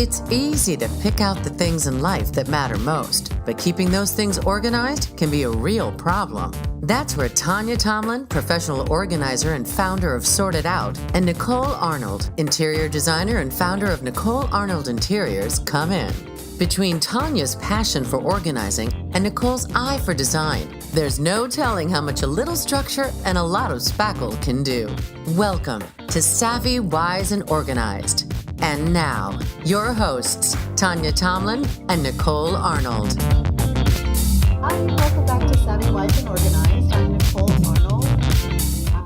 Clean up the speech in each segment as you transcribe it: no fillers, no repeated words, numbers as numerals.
It's easy to pick out the things in life that matter most, but keeping those things organized can be a real problem. That's where Tanya Tomlin, professional organizer and founder of Sort It Out, and Nicole Arnold, interior designer and founder of Nicole Arnold Interiors, come in. Between Tanya's passion for organizing and Nicole's eye for design, there's no telling how much a little structure and a lot of spackle can do. Welcome to Savvy, Wise, and Organized. And now, your hosts, Tanya Tomlin and Nicole Arnold. Hi, welcome back to Savvy, Wise, and Organized. I'm Nicole Arnold,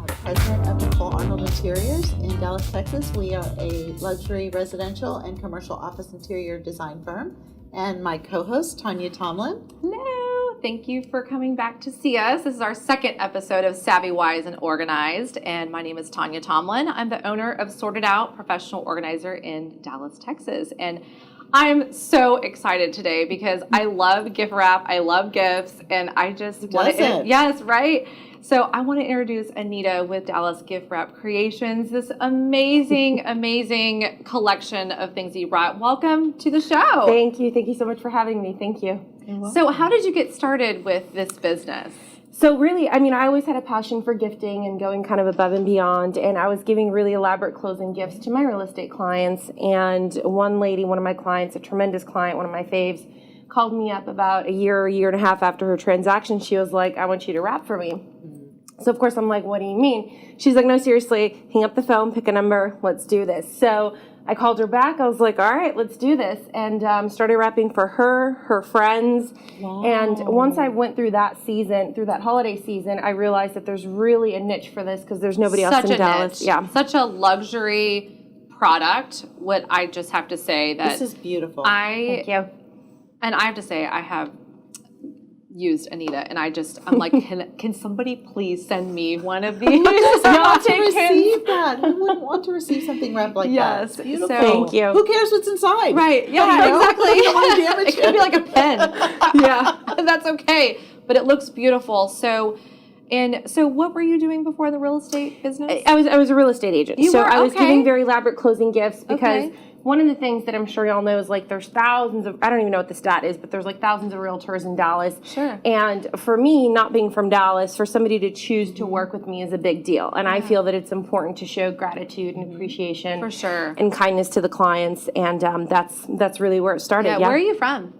president of Nicole Arnold Interiors in Dallas, Texas. We are a luxury residential and commercial office interior design firm. And my co-host, Tanya Tomlin. Hello. Thank you for coming back to see us. This is our second episode of Savvy, Wise, and Organized. And my name is Tanya Tomlin. I'm the owner of Sort It Out, professional organizer in Dallas, Texas. And I'm so excited today because I love gift wrap. I love gifts. And I just want to... Yes, right? So I want to introduce Anita with Dallas Gift Wrap Creations, this amazing, amazing collection of things that you brought. Welcome to the show. Thank you. Thank you so much for having me. Thank you. So how did you get started with this business? So really, I always had a passion for gifting and going kind of above and beyond. And I was giving really elaborate closing gifts to my real estate clients. And one lady, one of my clients, a tremendous client, one of my faves, called me up about a year and a half after her transaction. She was like, I want you to wrap for me. So of course I'm like, what do you mean? She's like, no, seriously, hang up the phone, pick a number, let's do this. So I called her back. I was like, all right, let's do this. And started wrapping for her friends. Wow. And once I went through that season, through that holiday season, I realized that there's really a niche for this because there's nobody else in Dallas. Niche. Yeah. Such a luxury product. What I just have to say that this is beautiful. Thank you. And I have to say, I have used Anita, and I'm like, can somebody please send me one of these? I'll receive that. Who wouldn't want to receive something wrapped like that? Yes, beautiful. So, thank you. Who cares what's inside? Right? Yeah, exactly. It could be like a pen. Yeah, that's okay. But it looks beautiful. So what were you doing before the real estate business? I was a real estate agent. I was giving very elaborate closing gifts because. Okay. One of the things that I'm sure y'all know is like there's thousands of, I don't even know what the stat is, but there's like thousands of realtors in Dallas. Sure. And for me, not being from Dallas, for somebody to choose to work with me is a big deal. And I feel that it's important to show gratitude and appreciation. For sure. And kindness to the clients. And that's really where it started. Yeah. Where are you from?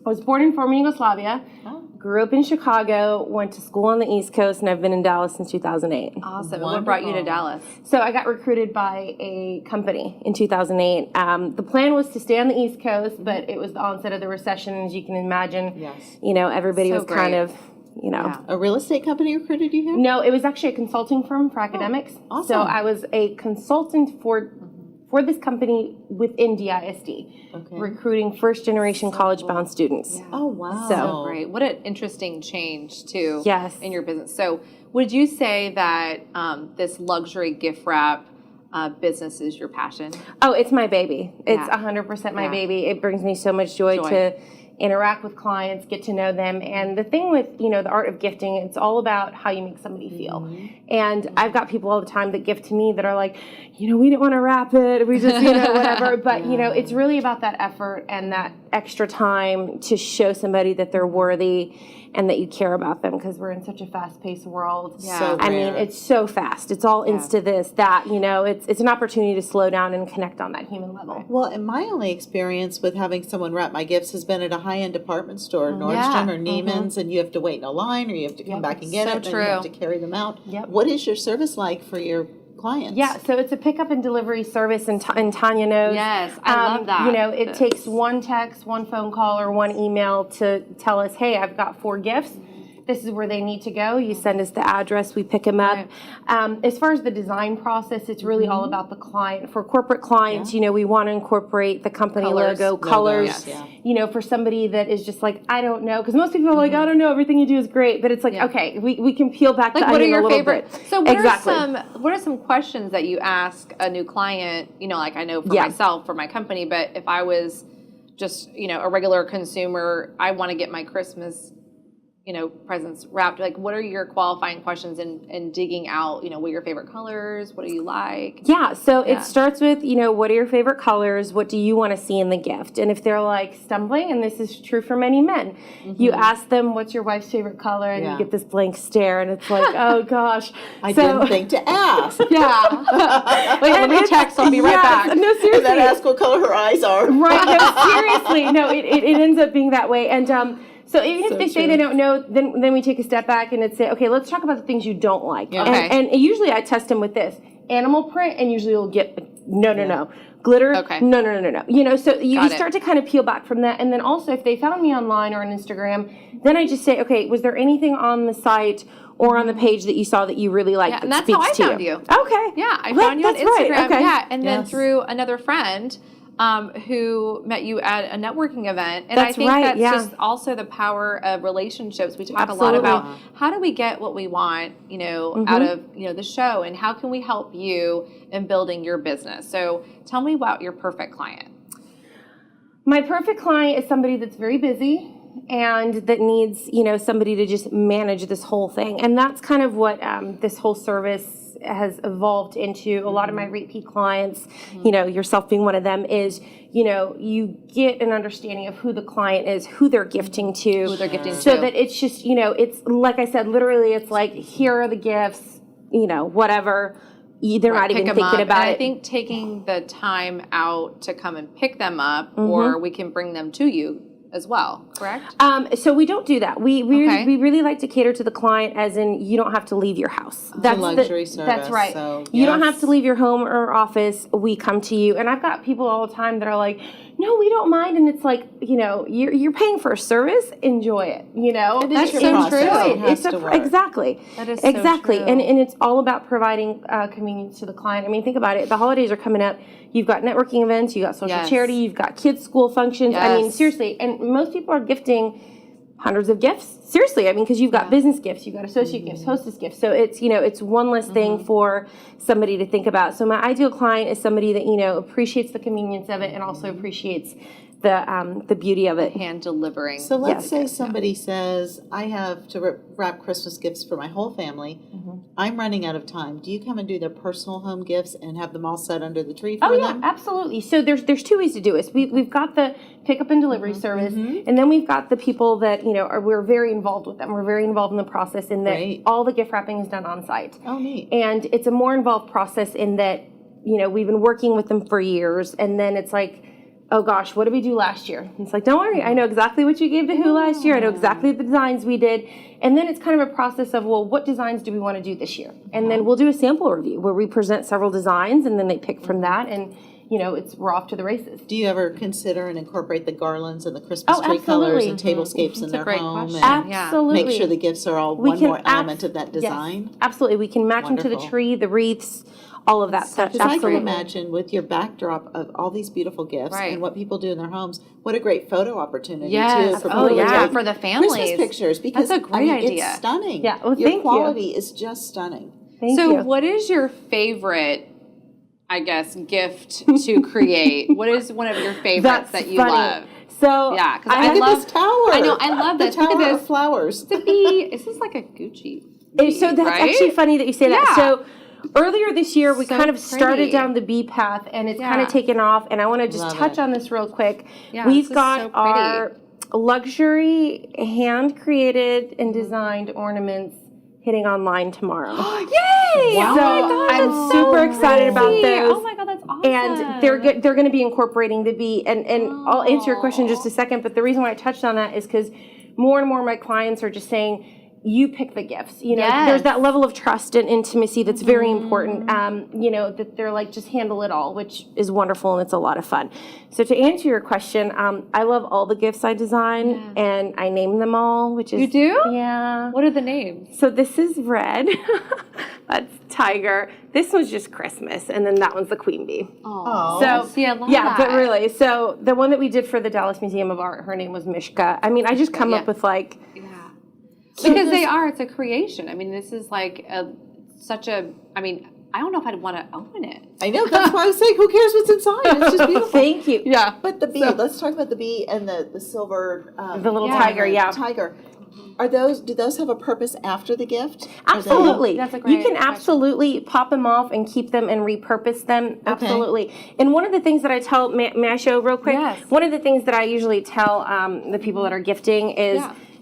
I was born in former Yugoslavia. Oh. Grew up in Chicago, went to school on the East Coast, and I've been in Dallas since 2008. Awesome. Wonderful. What brought you to Dallas? So I got recruited by a company in 2008. The plan was to stay on the East Coast, but it was the onset of the recession, as you can imagine. Yes. Everybody was kind of, A real estate company recruited you here? No, it was actually a consulting firm for academics. Oh, awesome. So I was a consultant for this company within DISD, recruiting first-generation college-bound students. Yeah. Oh, wow. So great. What an interesting change, too, yes. in your business. So would you say that this luxury gift wrap business is your passion? Oh, it's my baby. It's 100% my baby. It brings me so much joy to interact with clients, get to know them. And the thing with, the art of gifting, it's all about how you make somebody feel. And I've got people all the time that gift to me that are like, we didn't want to wrap it. We just, whatever. But, it's really about that effort and that extra time to show somebody that they're worthy and that you care about them because we're in such a fast-paced world. Yeah. So it's so fast. It's all Insta this, that, it's an opportunity to slow down and connect on that human level. Well, and my only experience with having someone wrap my gifts has been at a high-end department store, Nordstrom or Neiman's, and you have to wait in a line or you have to come back and get it, and you have to carry them out. Yep. What is your service like for your clients? Yeah, so it's a pickup and delivery service, and Tanya knows. Yes, I love that. It takes one text, one phone call, or one email to tell us, hey, I've got 4 gifts. This is where they need to go. You send us the address, we pick them up. As far as the design process, it's really all about the client. For corporate clients, we want to incorporate the company logo, colors. For somebody that is just like, I don't know, because most people are like, I don't know, everything you do is great, but it's like, okay, we can peel back the onion a little bit. So what are some questions that you ask a new client? Like I know for myself, for my company, but if I was just a regular consumer, I want to get my Christmas presents wrapped? Like, what are your qualifying questions in digging out, what are your favorite colors? What do you like? Yeah, so it starts with, what are your favorite colors? What do you want to see in the gift? And if they're like stumbling, and this is true for many men, you ask them, what's your wife's favorite color? And you get this blank stare, and it's like, oh gosh. I didn't think to ask. Yeah. Wait, let me text. I'll be right back. No, seriously. And then ask what color her eyes are. Right, no, seriously. No, it ends up being that way. And so even if they say they don't know, then we take a step back and it's say, okay, let's talk about the things you don't like. Yeah. Okay. And usually I test them with this. Animal print, and usually you'll get, no. Glitter, Okay. no. So you Got start to kind of peel back from that. And then also if they found me online or on Instagram, then I just say, okay, was there anything on the site or on the page that you saw that you really liked? Yeah, and that's how I found you. Okay. Yeah, I found you on That's right. Instagram. Okay. Yeah, and then Yes. through another friend who met you at a networking event. And That's I think right, that's yeah. just also the power of relationships. We talk Absolutely. a lot about how do we get what we want, out of, the show, and how can we help you in building your business. So tell me about your perfect client. My perfect client is somebody that's very busy and that needs, somebody to just manage this whole thing. And that's kind of what this whole service has evolved into. A lot of my repeat clients, yourself being one of them, is, you get an understanding of who the client is, who they're gifting to. Who they're gifting so to. that it's just, it's like I said, literally it's like, here are the gifts, whatever. They're not even Pick 'em thinking up. about and it. I think taking the time out to come and pick them up, or we can bring them to you as well, correct? So we don't do that. We Okay. really like to cater to the client, as in you don't have to leave your house. That's luxury service, That's right. so, You don't yes. have to leave your home or office. We come to you, and I've got people all the time that are like, "No, we don't mind," and it's like, you're paying for a service. Enjoy it. That's your so process. true. It has to work. Exactly. That is so exactly, true. and it's all about providing convenience to the client. I mean, think about it. The holidays are coming up. You've got networking events. You've got social Yes. charity. You've got kids' school functions. I mean, Yes. seriously, and most people are gifting hundreds of gifts. Seriously, I mean, because you've got business gifts, you've got associate gifts, hostess gifts. So it's, it's one less thing for somebody to think about. So my ideal client is somebody that, appreciates the convenience of it and also appreciates the beauty of it. Hand delivering. So let's Yes. say somebody says, I have to wrap Christmas gifts for my whole family. I'm running out of time. Do you come and do their personal home gifts and have them all set under the tree for Oh yeah, them? absolutely. So there's two ways to do it. We've got the pickup and delivery service, and then we've got the people that we're very involved with them. We're very involved in the process in that Great. all the gift wrapping is done on site. Oh, neat. And it's a more involved process in that we've been working with them for years, and then it's like, oh gosh, what did we do last year? And it's like, don't worry, I know exactly what you gave to who last year. I know exactly the designs we did. And then it's kind of a process of, well, what designs do we want to do this year? And then we'll do a sample review where we present several designs, and then they pick from that, and we're off to the races. Do you ever consider and incorporate the garlands and the Christmas Oh, tree colors absolutely. and tablescapes in a their great home? question. And Yeah. Absolutely. make sure the gifts are all We one can more element of that yes, design? absolutely. We can match them to the Wonderful. tree, the wreaths, all of that stuff. Because I can Absolutely. imagine with your backdrop of all these beautiful gifts Right. and what people do in their homes, what a great photo opportunity Yes. too for Oh, people to yeah, take for the families. Christmas pictures, because That's a great idea. It's stunning. Yeah, well, your thank you. quality is just stunning. Thank So you. what is your favorite, I guess, gift to create? What is one of your favorites That's that you funny. love? So Yeah, because I I Look love at this tower. I know, I love the this. tower Look at of this. flowers. The bee. This is like a Gucci. Bee, So that's right? actually funny that you say that. Yeah. So earlier this year, we So kind of started pretty. down the bee path, and it's kind Yeah. of taken off. And I want to just Love touch it. on this real quick. Yeah, this We've is got so pretty. our luxury hand-created and designed ornaments hitting online tomorrow. Yay! Wow. Oh my God, I'm that's super so excited about pretty. those. Oh my God, that's awesome. And they're going to be incorporating the bee. And I'll answer your question in just a second. But the reason why I touched on that is because more and more of my clients are just saying, you pick the gifts. Yes. There's that level of trust and intimacy that's very important. That they're like, just handle it all, which is wonderful and it's a lot of fun. So to answer your question, I love all the gifts I design and I name them all, which is You do? Yeah. What are the names? So this is red. That's tiger. This one's just Christmas, and then that one's the queen bee. Oh, So see, I love yeah, that. but really, so the one that we did for the Dallas Museum of Art, her name was Mishka. I mean, I just come up with like. Yeah. Because it's a creation. I mean, this is like I don't know if I'd want to own it. I know, that's why I was saying, who cares what's inside? It's just beautiful. Thank you. Yeah. But the bee, let's talk about the bee and the silver. The little tiger, yeah. Tiger. do those have a purpose after the gift? Absolutely. That's a great You can question. absolutely pop them off and keep them and repurpose them. Absolutely. And one of the things that I tell, may I show real quick? Yes. One of the things that I usually tell the people that are gifting is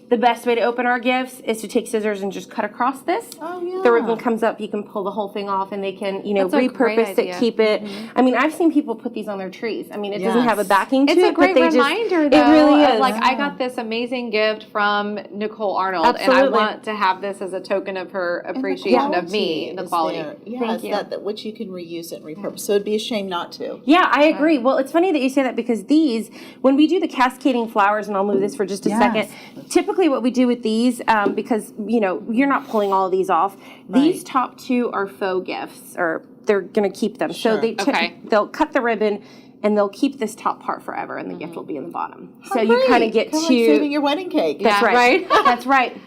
the best way to open our gifts is to take scissors and just cut across this. Oh, yeah. The ribbon comes up, you can pull the whole thing off and they can, That's a great repurpose it, idea. keep it. I mean, I've seen people put these on their trees. I mean, it doesn't have a backing to It's it, a great but they reminder, just, though. it really of, is. like, I got this amazing gift from Nicole Arnold, and I Absolutely. want to have this as a token of her appreciation of me, the quality. Yes, Thank you. that which you can reuse it and repurpose. So it'd be a shame not to. Yeah, I agree. Well, it's funny that you say that because these, when we do the cascading flowers, and I'll move this for just a second, typically what we do with these, because, you're not pulling all of these off, these top two are faux gifts, or they're going to keep them. So they'll cut the ribbon, and they'll keep this top part forever, and the gift will be in the bottom. So you kind of get Like to... saving your wedding cake. That's right. That's right.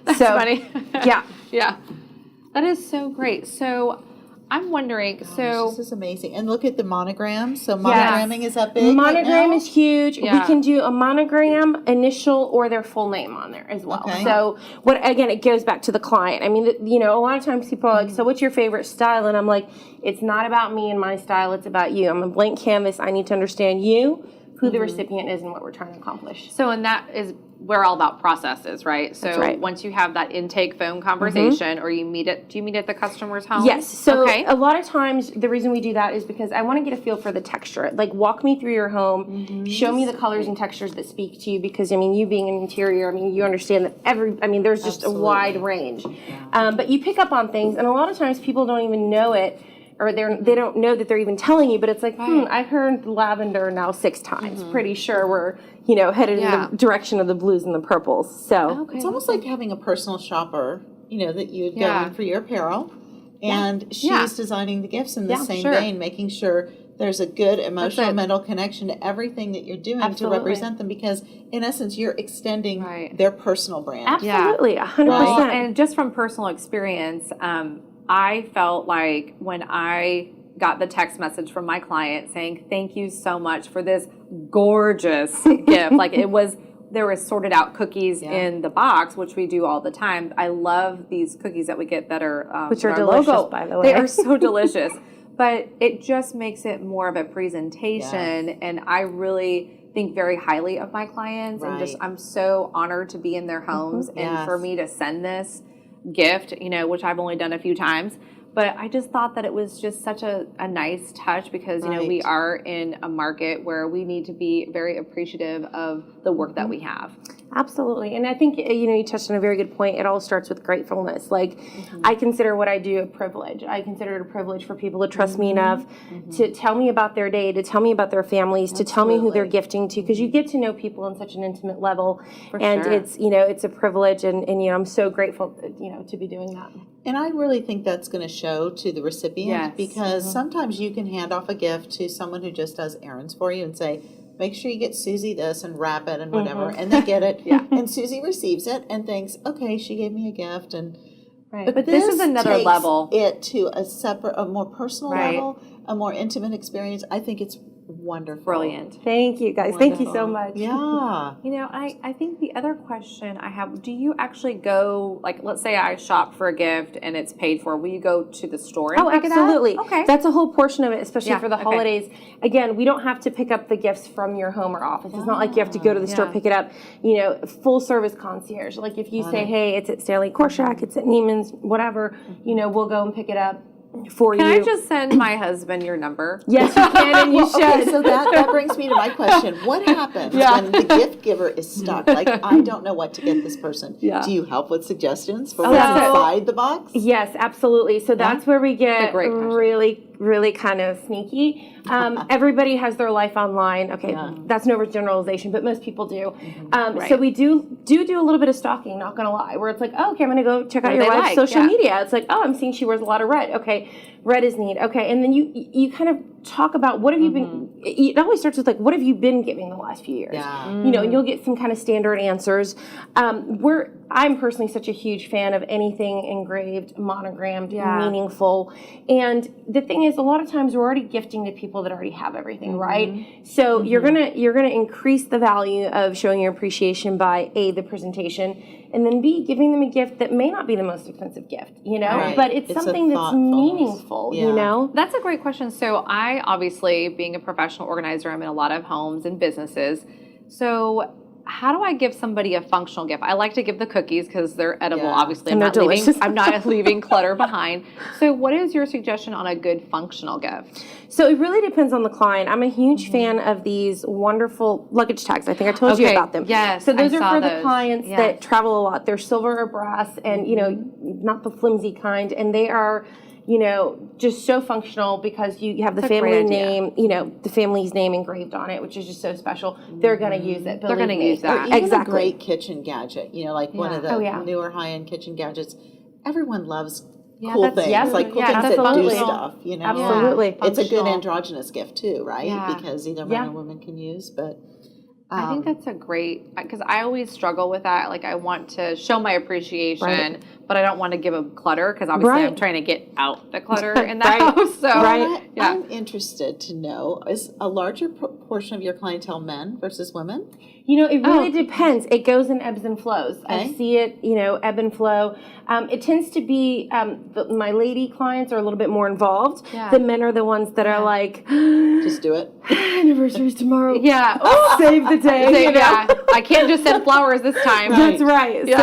That's So, funny. Yeah. Yeah. That is so great. So I'm wondering, This is amazing. And look at the monogram. So monogramming is up big Monogram right now? is huge. Yeah. We can do a monogram, initial, or their full name on there as well. Okay. So again, it goes back to the client. I mean, a lot of times people are like, so what's your favorite style? And I'm like, it's not about me and my style. It's about you. I'm a blank canvas. I need to understand you, who the recipient is, and what we're trying to accomplish. so, and that is, we're all about processes, right? So right. once you have that intake phone conversation, or do you meet at the customer's home? Yes. So okay. a lot of times the reason we do that is because I want to get a feel for the texture. Like, walk me through your home, show me the colors and textures that speak to you, because you being an interior, you understand that there's just a wide range. But you pick up on things, and a lot of times people don't even know it, or they don't know that they're even telling you, but it's like, I've heard lavender now 6 times. Pretty sure we're, headed in the direction of the blues and the purples. So It's almost like having a personal shopper, that you would go in for your apparel. And she's designing the gifts in the same vein, making sure there's a good emotional, mental connection to everything that you're doing to represent them, because in essence, you're extending their personal brand. absolutely, 100%. Well, and just from personal experience, I felt like when I got the text message from my client saying, thank you so much for this gorgeous gift. Like, there was sorted out cookies in the box, which we do all the time. I love these cookies that we get that are, Which are our delicious, logo. by the way. They are so delicious, but it just makes it more of a presentation. And I really think very highly of my clients, and I'm so honored to be in their homes and for me to send this gift, which I've only done a few times. But I just thought that it was just such a nice touch, because, we are in a market where we need to be very appreciative of the work that we have. Absolutely. And I think, you touched on a very good point. It all starts with gratefulness. Like, I consider what I do a privilege. I consider it a privilege for people to trust me enough to tell me about their day, to tell me about their families, to tell me who they're gifting to, because you get to know people on such an intimate level. It's, it's a privilege. And I'm so grateful, to be doing that. And I really think that's going to show to the recipient, because sometimes you can hand off a gift to someone who just does errands for you and say, make sure you get Susie this and wrap it and whatever, and they get it. And Susie receives it and thinks, okay, she gave me a gift. And But this is another takes level. It to a more personal level, a more intimate experience. I think it's wonderful. Brilliant. Thank you, guys. Thank you so much. Yeah. I think the other question I have, do you actually go, like, let's say I shop for a gift and it's paid for, will you go to the store and pick absolutely. it up? Okay. That's a whole portion of it, especially for the okay. holidays. Again, we don't have to pick up the gifts from your home or office. It's not like you have to go to the store, pick it up. Full service concierge. Like, if you say, hey, it's at Stanley Korshak, it's at Neiman's, whatever, we'll go and pick it up for you. Can I just send my husband your number? Yes, you can, and you should. Okay, so that brings me to my question. What happens when the gift giver is stuck? Like, I don't know what to get this person. Do you help with suggestions for what's inside the box? Yes, absolutely. So that's where we get really kind of sneaky. Everybody has their life online. Okay, that's no generalization, but most people do. So we do a little bit of stalking, not gonna lie, where it's like, oh, okay, I'm gonna go check out your wife's social media. It's like, oh, I'm seeing she wears a lot of red. Okay, red is neat. Okay, and then you kind of talk about what have you been, it always starts with like, what have you been giving the last few years? And you'll get some kind of standard answers. I'm personally such a huge fan of anything engraved, monogrammed, meaningful. And the thing is, a lot of times we're already gifting to people that already have everything, right? So you're gonna increase the value of showing your appreciation by the presentation, and then B, giving them a gift that may not be the most expensive gift, Right. but it's It's a something that's thoughtfulness. meaningful, Yeah. That's a great question. So I obviously, being a professional organizer, I'm in a lot of homes and businesses. So how do I give somebody a functional gift? I like to give the cookies because they're edible. Yeah. Obviously, And they're delicious. I'm not leaving clutter behind. So what is your suggestion on a good functional gift? So it really depends on the client. I'm a huge fan of these wonderful luggage tags. I think I told you Okay, about them. yes, So those I are saw for the those. clients Yes. that travel a lot. They're silver or brass and, not the flimsy kind. And they are, just so functional because you have the That's a family great idea. name, the family's name engraved on it, which is just so special. They're going to use it. They're gonna believe me. use that. Or even Exactly. a great kitchen gadget, like one of the Oh, yeah. newer high-end kitchen gadgets. Everyone loves Yeah, cool that's- things, yes, like cool yeah, things that do absolutely. stuff, Absolutely. It's a good Functional. androgynous gift too, right? Yeah. Because either men or women can use, but I think that's a great, because I always struggle with that. Like, I want to show my appreciation, Right. but I don't want to give them clutter because obviously I'm Right. trying to get out the clutter in the Right. house. So, Right. yeah. I'm interested to know, is a larger proportion of your clientele men versus women? It really depends. It goes in ebbs and flows. I Okay. see it, ebb and flow. It tends to be my lady clients are a little bit more involved. Yeah. The men are the ones that are like, Just do it. anniversary's tomorrow. Yeah. Save the day. So, yeah. I can't just send flowers this time. That's right. Yeah.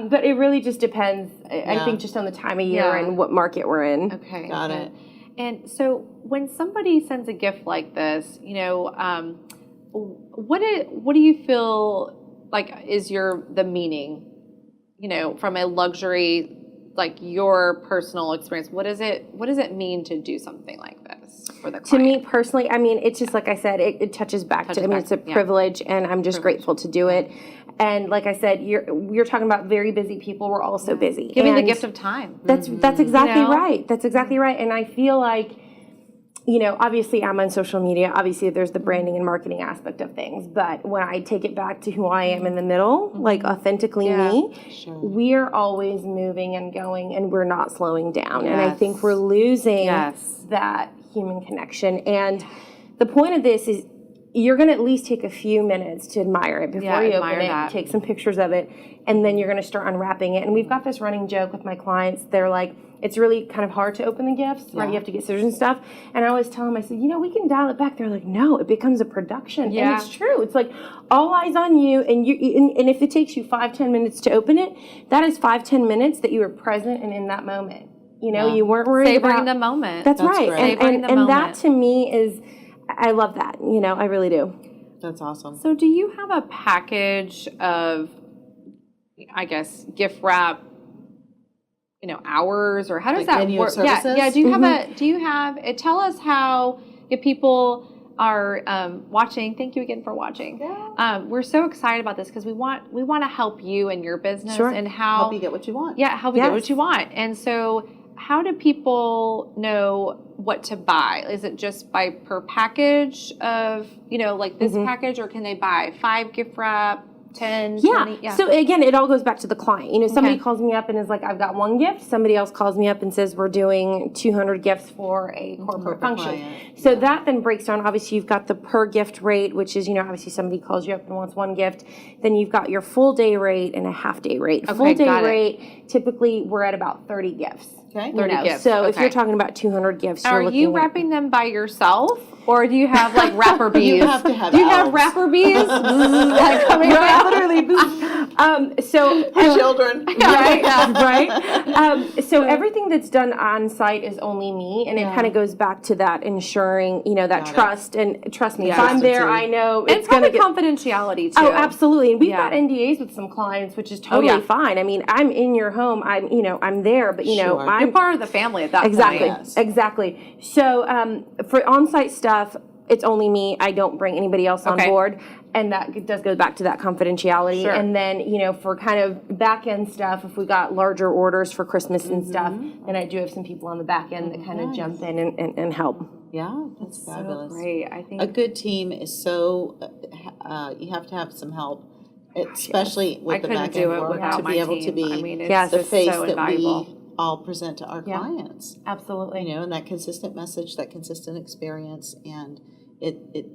So, but it really just depends. I Yeah. think just on the time of year Yeah. and what market we're in. Okay. Got okay. it. And so when somebody sends a gift like this, what do you feel like is the meaning, from a luxury, like your personal experience? What does it mean to do something like this for the client? To me personally, it's just like I said, it touches back to. It's a back, yeah. privilege, and I'm just grateful to do it. And like I said, you're talking about very busy people. We're all so busy. Giving the And gift of time. That's exactly You know? right. That's exactly right. And I feel like, obviously I'm on social media. Obviously there's the branding and marketing aspect of things. But when I take it back to who I am in the middle, like authentically me, we are always moving and going, and we're not slowing down. And I think we're losing that human connection. And the point of this is you're going to at least take a few minutes to admire it before you open it, take some pictures of it, and then you're going to start unwrapping it. And we've got this running joke with my clients. They're like, it's really kind of hard to open the gifts, right? You have to get scissors and stuff. And I always tell them, I said, we can dial it back. They're like, no, it becomes a production. Yeah. And it's true. It's like all eyes on you. And and if it takes you 5-10 minutes to open it, that is 5-10 minutes that you were present and in that moment. You weren't worried Savoring about the moment. That's right. great. And that to me is, I love that. I really do. That's awesome. So do you have a package of, I guess, gift wrap, hours, or how does Like that menu of work? services? Yeah. Do you have tell us how, if people are watching, thank you again for watching. Yeah. We're so excited about this because we want to help you and your business and how Help you get what you want. Yeah, help you get what you want. And so how do people know what to buy? Is it just by per package of, like this package, or can they buy 5 gift wrap, 10, 20? Yeah. So again, it all goes back to the client. Somebody calls me up and is like, I've got 1 gift. Somebody else calls me up and says, we're doing 200 gifts for a corporate function. client. So that then breaks down. Obviously, you've got the per gift rate, which is, obviously somebody calls you up and wants 1 gift. Then you've got your full day rate and a half day rate. Full day rate, typically we're at about 30 gifts. Okay. 30 gifts. So if you're talking about 200 gifts, Are you're you looking at- wrapping them by yourself? Or do you have like wrapper bees? You have to have Do you have elves. wrapper bees? Like coming out? So Children. right, right. So everything that's done on site is only me, and it kind of goes back to that ensuring, that trust. And trust me, if I'm there, I know And it's going to probably get. confidentiality too. Oh, absolutely. And we've Yeah. got NDAs with some clients, which is totally fine. I mean, I'm in your home. I'm there, but Sure. I'm You're part of the family at that exactly, point. Yes. exactly. So for on-site stuff, it's only me. I don't bring anybody else on board. And that does go back to that confidentiality. Sure. And then, for kind of back end stuff, if we got larger orders for Christmas and stuff, then I do have some people on the back end that kind of jump in and help. Yeah, that's fabulous. So great. I think A good team is so, you have to have some help, especially with the couldn't back do end it work, without to my be able to team. be I mean, it's Yes, the it's face so that invaluable. we all present to our clients. Absolutely. And that consistent message, that consistent experience, and it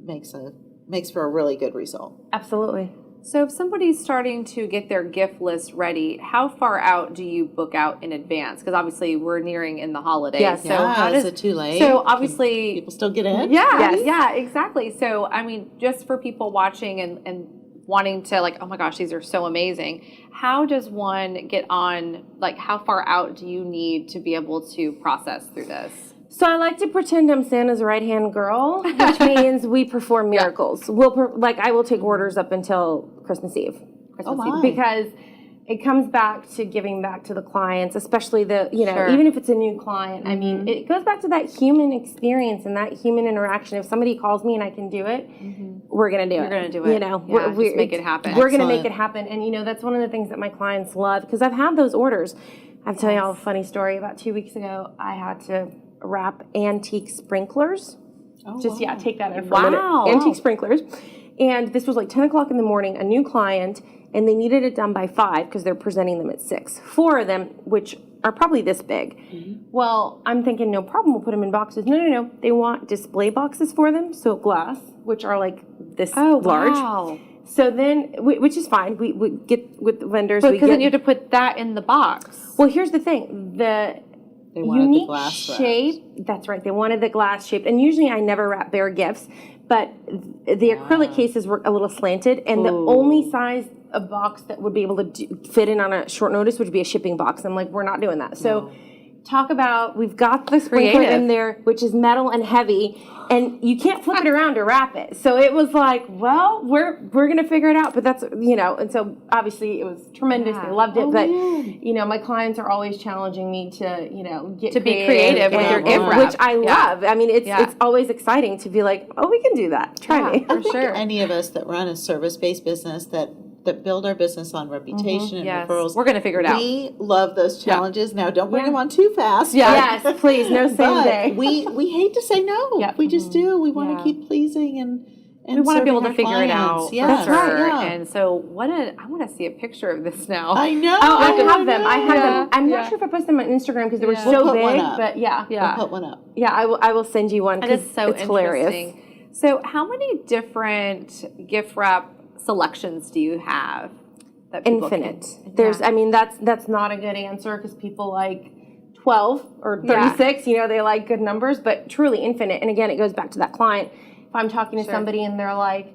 makes for a really good result. Absolutely. So if somebody's starting to get their gift list ready, how far out do you book out in advance? Because obviously we're nearing in the holidays. Yes. So how is does it too late? So obviously People still get in? Yeah, Yes. yeah, exactly. So I mean, just for people watching and wanting to like, oh my gosh, these are so amazing. How does one get on, like how far out do you need to be able to process through this? So I like to pretend I'm Santa's right-hand girl, which means we perform miracles. I will take orders up until Christmas Eve. my. Because it comes back to giving back to the clients, especially Sure. even if it's a new client. I mean, it goes back to that human experience and that human interaction. If somebody calls me and I can do it, we're going to do it. You're going to do it. You know, Yeah, just make it happen. We're going to make Excellent. it happen. And, that's one of the things that my clients love because I've had those orders. I'll tell you all a funny story. About 2 weeks ago, I had to wrap antique sprinklers. Take that in for a Wow. minute. Antique sprinklers. And this was like 10 o'clock in the morning, a new client, and they needed it done by 5 because they're presenting them at 6. 4 of them, which are probably this big. Well, I'm thinking, no problem, we'll put them in boxes. No. They want display boxes for them, so glass, which are like this large. Wow. So then, which is fine. We get with the vendors. Because then you have to put that in the box. Well, here's the thing. The They wanted unique the glass shape. That's right. They wanted the glass shape. And usually I never wrap bare gifts, but the acrylic cases were a little slanted, and the only size of box that would be able to fit in on a short notice would be a shipping box. I'm like, we're not doing that. So talk about, we've got the sprinkler Creative. in there, which is metal and heavy, and you can't flip it around to wrap it. So it was like, well, we're going to figure it out. But that's, and so obviously it was tremendous. Yeah. They loved it. Oh, but, man. my clients are always challenging me to, get To be creative with your gift wrap. which I love. I mean, it's always exciting to be like, oh, we can do that. Try me. I think sure. any of us that run a service-based business that build our business on reputation and Yes. referrals, We're going to figure it out. we love those challenges. Now, don't bring them on too fast. Yes, please. No same But day. we hate to say no. Yep. We just do. We want Yeah. to keep pleasing and We want to be able to serving our figure it out. clients. for Yeah, sure. yeah. And so I want to see a picture of this now. I know. Oh, I have them. I have Yeah. them. I'm Yeah. not sure if I posted them on Instagram because they were Yeah. so We'll put big. one up. But yeah. Yeah. We'll put one up. Yeah, I will send you one That because is so it's hilarious. interesting. So how many different gift wrap selections do you have? That people Infinite. can- There's, Yeah. I mean, that's not a good answer because people like 12 or 36, they like good numbers, but truly infinite. And again, it goes back to that client. If I'm talking to Sure. somebody and they're like,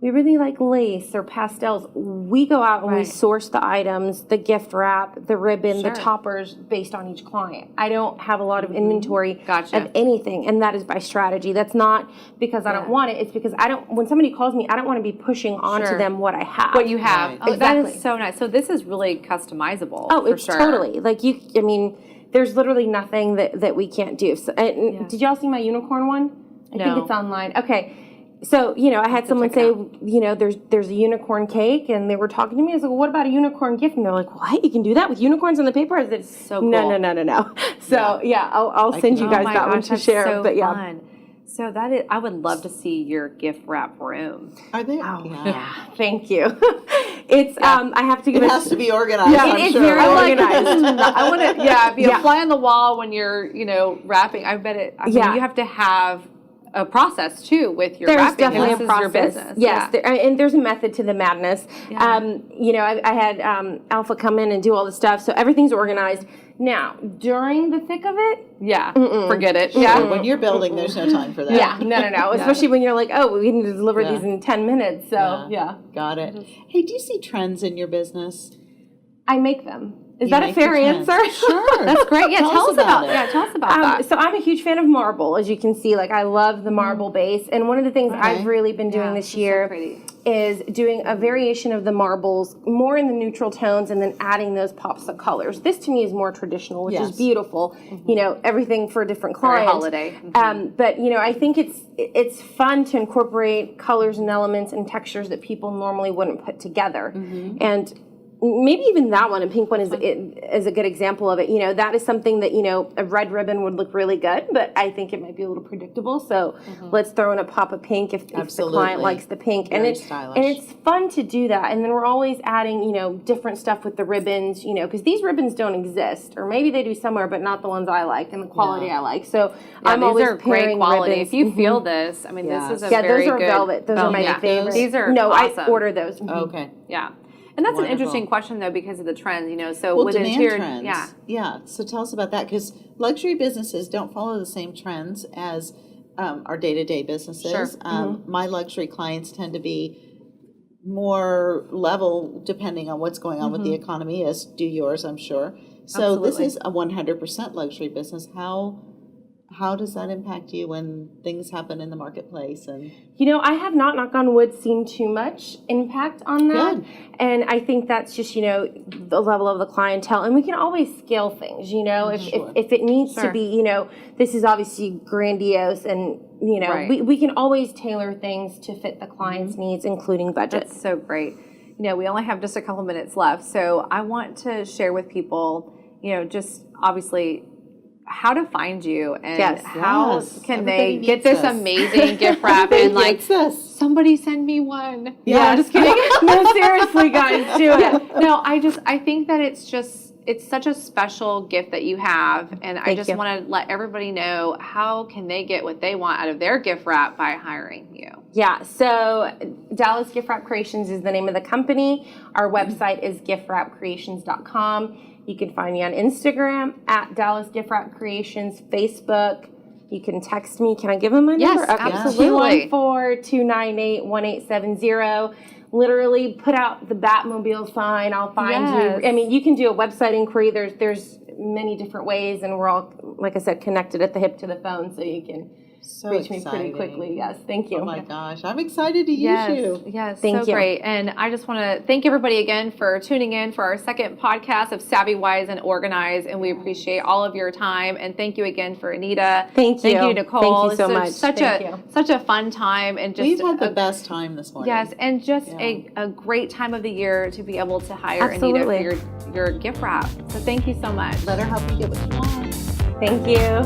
we really like lace or pastels, we go out and we Right. source the items, the gift wrap, the ribbon, Sure. the toppers based on each client. I don't have a lot of inventory Gotcha. of anything, and that is by strategy. That's not because I don't want it. It's because when somebody calls me, I don't want to be pushing onto Sure. them what I have. What you have. Right. Oh, that is Exactly. so nice. So this is really customizable. Oh, for it's sure. totally like there's literally nothing that we can't do. So, did y'all see my unicorn one? I No. think it's online. Okay. So, I had someone check it say, there's a unicorn cake, and they were talking to me. I was like, well, what about a unicorn gift? And they're like, what? You can do that with unicorns on the paper? I said, So no, cool. no. So, I'll send you Oh guys my that one gosh, to that's share. so But fun. So that is, I would love to see your gift wrap room. Are they? yeah, thank you. It's, I have to give It has to be organized. Yeah, I'm it is sure. very I'm like, organized. this is not- I want to, be Yeah. a fly on the wall when you're, wrapping. I bet it. I mean, Yeah. you have to have a process too with your There's wrapping. definitely This a is process. your business. Yes, and there's a method to the madness. Yeah. I had Alpha come in and do all the stuff, so everything's organized. Now, during the thick of it, Yeah. Forget it. Yeah. When you're building, there's no time for that. yeah, no. Especially when you're like, oh, we need to deliver Yeah. these in 10 minutes. So, yeah. Got it. Hey, do you see trends in your business? I make them. Is You that a make the fair trends. answer? Sure. That's great. Yeah. Tell us about it. Yeah. Tell us about that. So I'm a huge fan of marble, as you can see. Like, I love the marble base. And one of the things I've really been doing Yeah, this it's so year pretty. is doing a variation of the marbles, more in the neutral tones, and then adding those pops of colors. This to me is more traditional, which is Yes. beautiful. Everything for a different Very client. holiday. But I think it's fun to incorporate colors and elements and textures that people normally wouldn't put together. And maybe even that one, a pink one is a good example of it. You know, that is something that, you know, a red ribbon would look really good, but I think it might be a little predictable. So let's throw in a pop of pink if the client likes the pink. Very and stylish. it's fun to do that. And then we're always adding, you know, different stuff with the ribbons, you know, because these ribbons don't exist, or maybe they do somewhere, but not the ones I like and the quality I like. So I'm these always are great pairing quality. ribbons. If you feel this, I mean, this is a very those are good velvet. Those are my velvet. favorites. These are I awesome. order those. Okay. Yeah. And that's Wonderful. an interesting question, though, because of the trends, you know. So Well, with demand interior, trends. Yeah. So tell us about that, because luxury businesses don't follow the same trends as our day-to-day businesses. Sure. My luxury clients tend to be more level depending on what's going on with the economy, as do yours, I'm sure. So this is a 100% luxury business. How does that impact you when things happen in the marketplace? And You know, I have not, knock on wood, seen too much impact on that. Good. And I think that's just, you know, the level of the clientele. And we can always scale things, you know, if it needs to be, you know, this is obviously grandiose and, you know, we can always tailor things to fit the client's needs, including budget. That's so great. You know, we only have just a couple minutes left, so I want to share with people, you know, just obviously how to find you and how can Everybody they get needs this us. amazing gift wrap and like Needs us. somebody send me one. Yeah. No, I'm just kidding. No, seriously, guys, do it. No, I think that it's such a special gift that you have, and I just you. want to let everybody know how can they get what they want out of their gift wrap by hiring you. Yeah, so Dallas Gift Wrap Creations is the name of the company. Our website is giftwrapcreations.com. You can find me on Instagram at Dallas Gift Wrap Creations, Facebook. You can text me. Can I give them my Yes, number? absolutely. 214-298-1870. Literally put out the Batmobile sign. I'll find Yes. you. I mean, you can do a website inquiry. There's many different ways, and we're all, like I said, connected at the hip to the phone, so you can reach me pretty quickly. Yes, thank you. Oh my gosh, I'm excited to use you. Yes, Thank so you. great. And I just want to thank everybody again for tuning in for our second podcast of Savvy, Wise, and Organized. And we appreciate all of your time. And thank you again for Anita. Thank Thank you. you, Nicole. Thank you so This much. is Such Thank a you. such a fun time, and just We've had the best time this morning. yes, and just a great time of the year to be able to hire Absolutely. Anita for your gift wrap. So thank you so much. Let her help you get what you want. Thank you.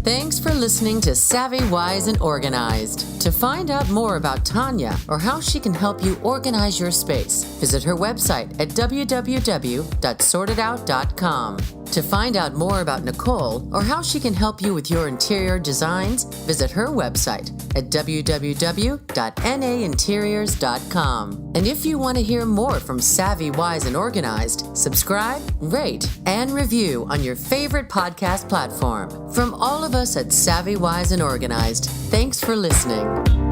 Thanks for listening to Savvy, Wise, and Organized. To find out more about Tanya or how she can help you organize your space, visit her website at www.sortedout.com. To find out more about Nicole or how she can help you with your interior designs, visit her website at www.nainteriors.com. And if you want to hear more from Savvy, Wise, and Organized, subscribe, rate, and review on your favorite podcast platform. From all of us at Savvy, Wise, and Organized, thanks for listening.